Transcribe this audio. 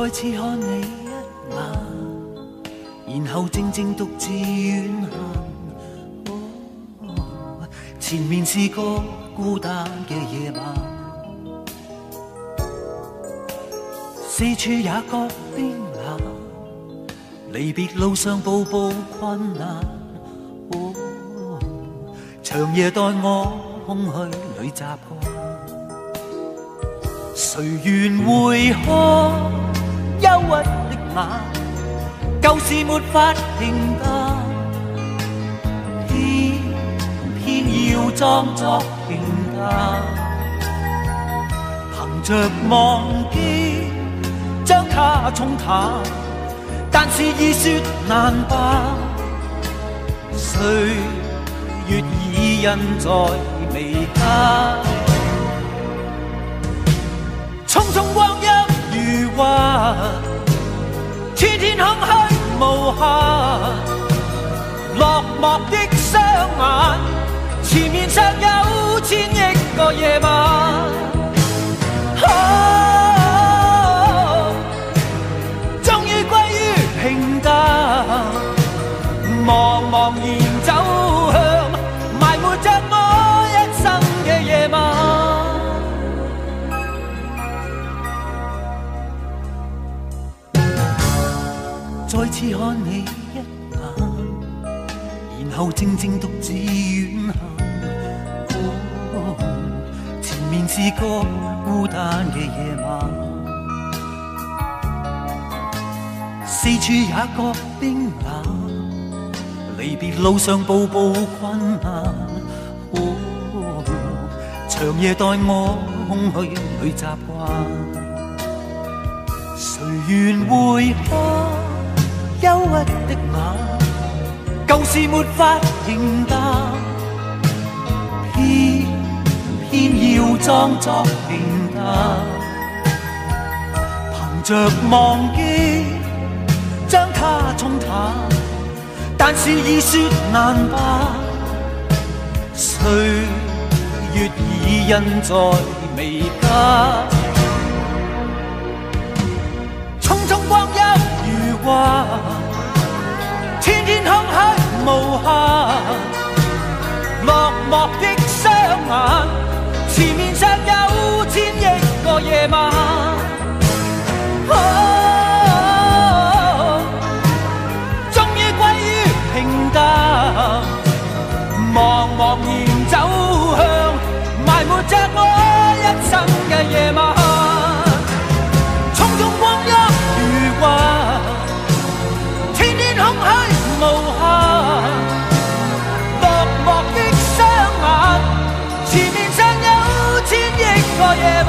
再次看你一眼，然後靜靜獨自遠行。前面是個孤單嘅夜晚，四處也覺冰冷，離別路上步步困難。長夜待我空虛裏習慣，誰願會看憂鬱的眼，舊事沒法平淡，偏偏要裝作平淡，憑着忘記將它沖淡，但是已說難辦，歲月已印在眉間，匆匆光陰如幻，天天空虛無限，落寞的雙眼，前面尚有千億個夜晚。終於歸於平淡，茫茫然走向埋沒着我一生嘅夜晚。再次看你一眼，然後靜靜獨自遠行。前面是個孤單嘅夜晚，四處也覺冰冷，離別路上步步困難。長夜待我空虛裏習慣，誰願會看憂鬱的眼，舊事沒法平淡，偏偏要裝作平淡，憑着忘記將它沖淡，但是已說難辦，歲月已印在眉間，匆匆光陰如幻，天天空虛無限，落寞的雙眼，前面尚有千億個夜晚。終於歸於平淡，茫茫然走向埋沒着我一生嘅夜晚。匆匆光陰如幻，天天空虛無限，落寞的雙眼，前面尚有千億個夜晚。